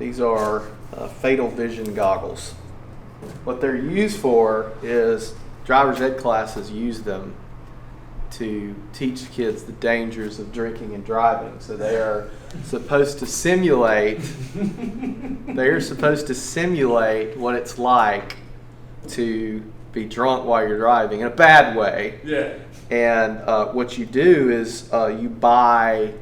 These are fatal vision goggles. What they're used for is driver's ed classes use them to teach kids the dangers of drinking and driving. So they are supposed to simulate what it's like to be drunk while you're driving in a bad way. Yeah. And what you do is you buy,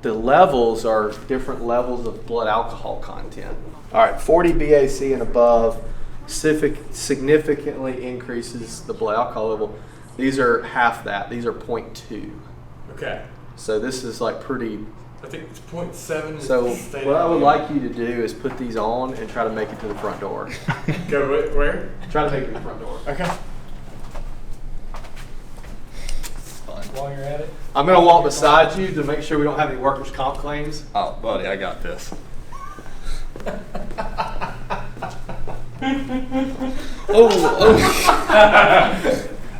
the levels are different levels of blood alcohol content. All right, 40 BAC and above significantly increases the blood alcohol level. These are half that. These are 0.2. Okay. So this is like pretty. I think it's 0.7. So what I would like you to do is put these on and try to make it to the front door. Go where? Try to make it to the front door. Okay. While you're at it, I'm going to walk beside you to make sure we don't have any workers' comp claims. Oh, buddy, I got this.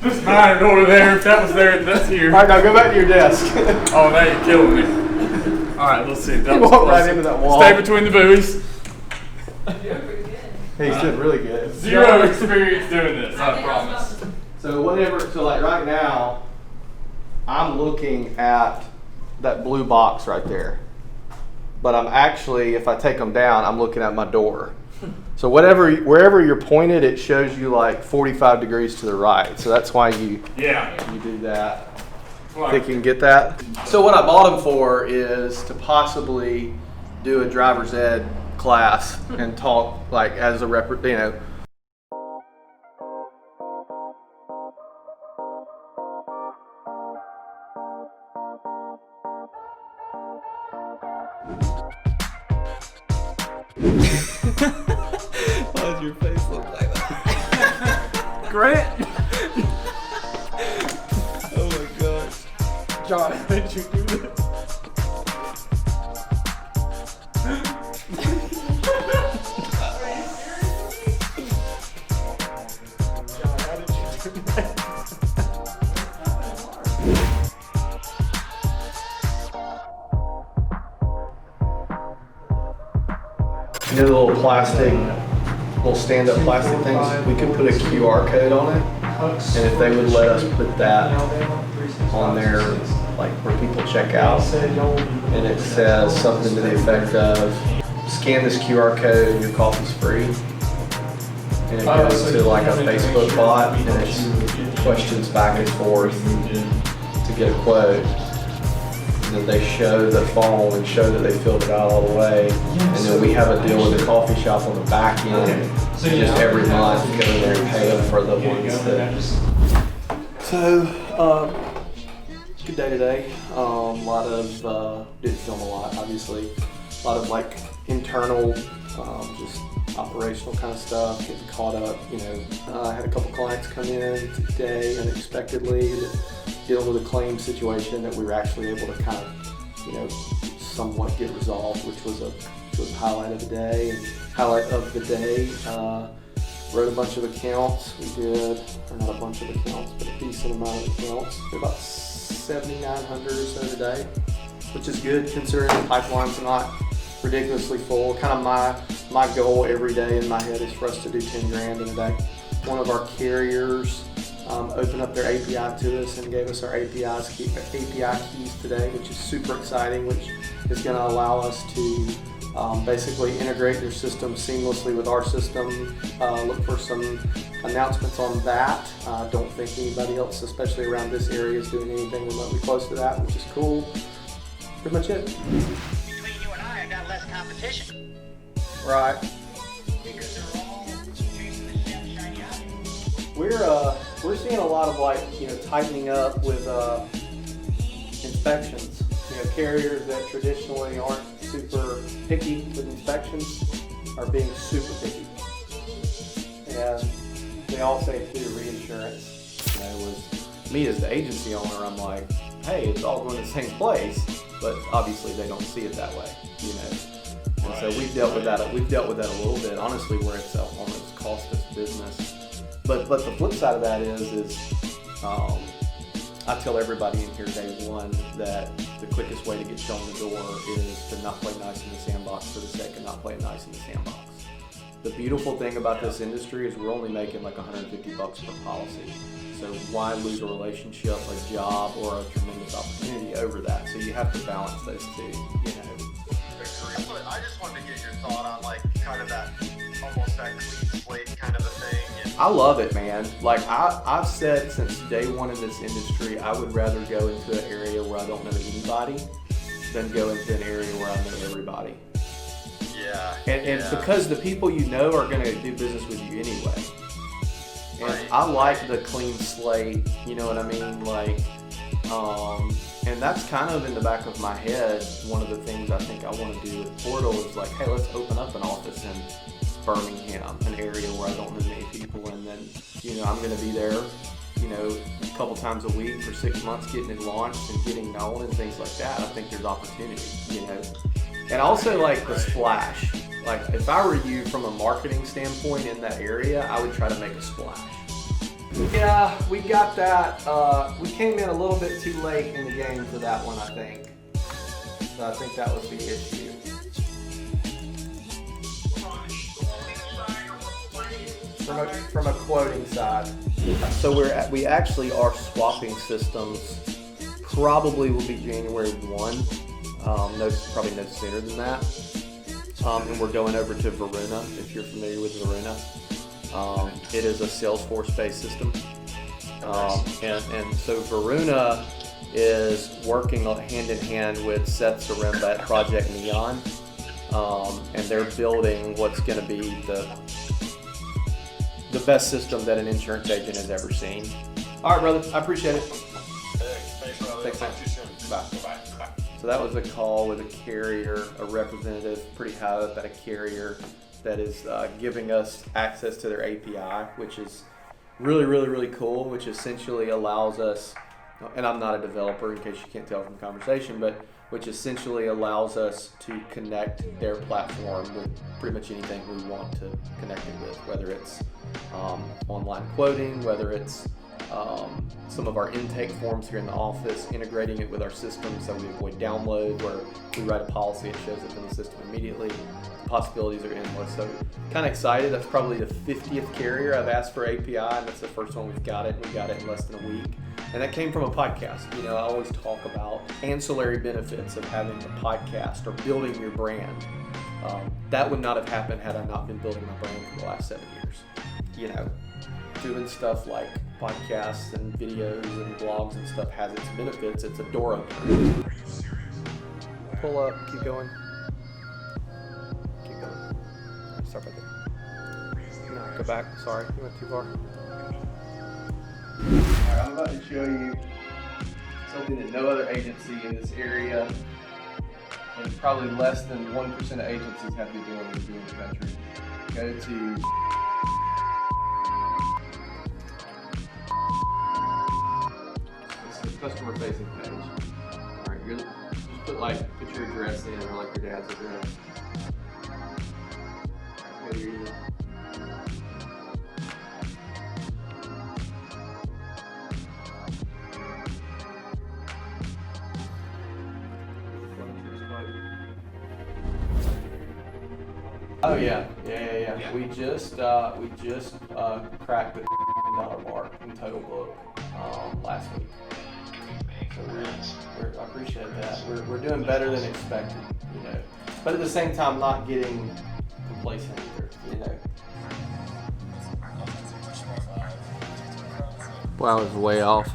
Just mine over there. If that was there, that's here. All right, now go back to your desk. Oh, now you're killing me. All right, let's see. That You was walk close. right into that wall. Stay between the buoys. He's doing really good. Zero experience doing this, I promise. So like right now, I'm looking at that blue box right there. But I'm actually, if I take them down, I'm looking at my door. So wherever you're pointed, it shows you like 45 degrees to the right. So that's why you do that. I think you can get that. So what I bought them for is to possibly do a driver's ed class and talk like as a Why does your face look like that? Grant. Oh my gosh. John, how did you do this? John, how did you do that? You know the little stand-up plastic things? We could put a QR code on it, and if they would let us put that on there, like where people check out, and it says something to the effect of, scan this QR code and your coffee's free. And it goes to like a Facebook bot, and it's questions back and forth to get a quote. And then they show the phone and show that they filled it out all the way. And then we have a deal with the coffee shop on the back end. So just every month go in there and pay them for the ones that. So, good day today. A lot of, didn't film a lot, obviously. A lot of like internal, just operational kind of stuff, getting caught up, I had a couple clients come in today unexpectedly, dealing with a claim situation that we were actually able to kind of, somewhat get resolved, which was a highlight of the day. And highlight of the day, wrote a bunch of accounts. We did, or not a bunch of accounts, but a decent amount of accounts. Did about 7,900 or so today, which is good considering the pipeline's not ridiculously full. Kind of my goal every day in my head is for us to do 10 grand in a day. One of our carriers opened up their API to us and gave us our API keys today, which is super exciting, which is going to allow us to basically integrate their system seamlessly with our system. Look for some announcements on that. Don't think anybody else, especially around this area, is doing anything remotely close to that, which is cool. Pretty much it. Between you and I got less competition. Right. Because they're all chasing the shiny object. We're seeing a lot of tightening up with inspections. Carriers that traditionally aren't super picky with inspections are being super picky. And they all say it's due to reinsurance. With me as the agency owner, I'm like, hey, it's all going to the same place, but obviously they don't see it that way, And so we've dealt with that. We've dealt with that a little bit, honestly, where it's almost cost us business. But the flip side of that is I tell everybody in here day one that the quickest way to get shown the door is to not play nice in the sandbox for the sake of not playing nice in the sandbox. The beautiful thing about this industry is we're only making like $150 per policy. So why lose a relationship, a job, or a tremendous opportunity over that? So you have to balance those two, you know. I just wanted to get your thought on like kind of that, almost that clean slate kind of a thing. And I love it, man. Like I've said since day one in this industry, I would rather go into an area where I don't know anybody than go into an area where I know everybody. yeah. And because the people you know are going to do business with you anyway. And Right. I like the clean slate, you know what I mean? Like, and that's kind of in the back of my head. One of the things I think I want to do with Portal is like, hey, let's open up an office in Birmingham, an area where I don't know many people, and then, you know, I'm going to be there, you know, a couple times a week for 6 months, getting it launched and getting known and things like that. I think there's opportunity, you know. And also like the splash. Like if I were you from a marketing standpoint in that area, I would try to make a splash. Yeah, we got that. We came in a little bit too late in the game for that one, I think. So I think that was the issue. From a quoting side. So we actually are swapping systems. Probably will be January 1. Probably no sooner than that. And we're going over to Veruna, if you're familiar with Veruna. It is a Salesforce-based system. And so Veruna is working hand in hand with Seth Zaremba at Project Neon. And they're building what's going to be the best system that an insurance agent has ever seen. All right, brother. I appreciate it. Thanks, brother. Thanks, man. Talk to you soon. Bye. Bye. Bye. So that was a call with a carrier, a representative pretty high up at a carrier that is giving us access to their API, which is really, really, really cool, which essentially allows us, and I'm not a developer in case you can't tell from the conversation, but which essentially allows us to connect their platform with pretty much anything we want to connect it with, whether it's online quoting, whether it's some of our intake forms here in the office, integrating it with our system so we avoid download, where we write a policy, it shows up in the system immediately. The possibilities are endless. So kind of excited. That's probably the 50th carrier I've asked for API, and that's the first one we've got it. We got it in less than a week. And that came from a podcast. You know, I always talk about ancillary benefits of having a podcast or building your brand. That would not have happened had I not been building my brand for the last 7 years. You know, doing stuff like podcasts and videos and blogs and stuff has its benefits. It's a door opener. Pull up, keep going. Keep going. Start right there. No, go back. Sorry, you went too far. Alright, I'm about to show you something that no other agency in this area, and probably less than 1% of agencies have been doing in the country. Go to customer facing page. Alright, just put your address in, or like your dad's address. Alright, go to your email. Oh yeah. We just cracked the $1 mark in total book last week. So I appreciate that. We're doing better than expected, you know. But at the same time, not getting complacent either, you know. Well, I was way off.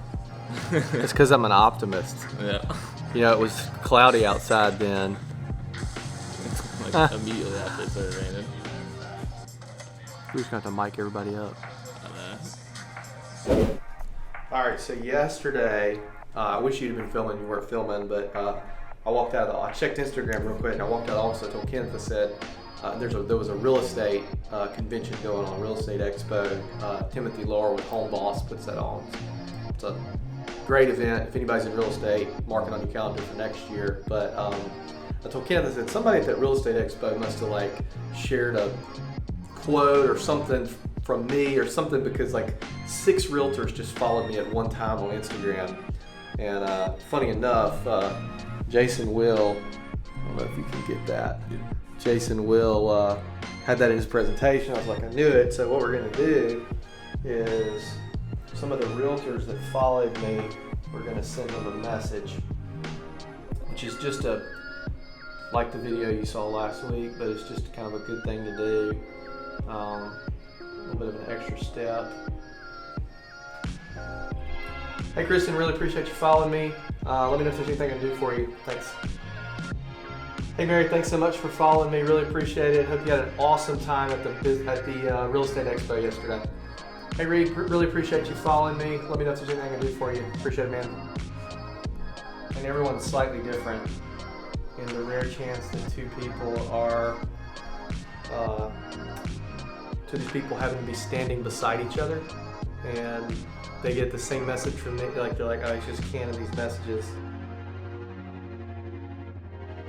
It's because I'm an optimist. Yeah. You know, it was cloudy outside then. Like immediately after it started raining. We're just going to have to mic everybody up. I know. All right, so yesterday, I wish you'd have been filming, you weren't filming, but I checked Instagram real quick, and I walked out of the office. I told Kenneth, I said, there was a real estate convention going on, Real Estate Expo. Timothy Laura with Home Boss puts that on. It's a great event. If anybody's in real estate, mark it on your calendar for next year. But I told Kenneth, I said, somebody at that Real Estate Expo must have shared a quote or something from me or something, because 6 realtors just followed me at one time on Instagram And funny enough, Jason Will, I don't know if you can get that. Jason Will had that in his presentation. I was like, I knew it. So what we're gonna do is some of the realtors that followed me, we're gonna send them a message, which is just like the video you saw last week, but it's just kind of a good thing to do. A little bit of an extra step. Hey Kristen, really appreciate you following me. Let me know if there's anything I can do for you. Thanks. Hey Mary, thanks so much for following me. Really appreciate it. Hope you had an awesome time at the Real Estate Expo yesterday. Hey Reed, really appreciate you following me. Let me know if there's anything I can do for you. Appreciate it, man. And everyone's slightly different. In the rare chance that two people happen to be standing beside each other, and they get the same message from me, like they're like, oh, he's just canning these messages.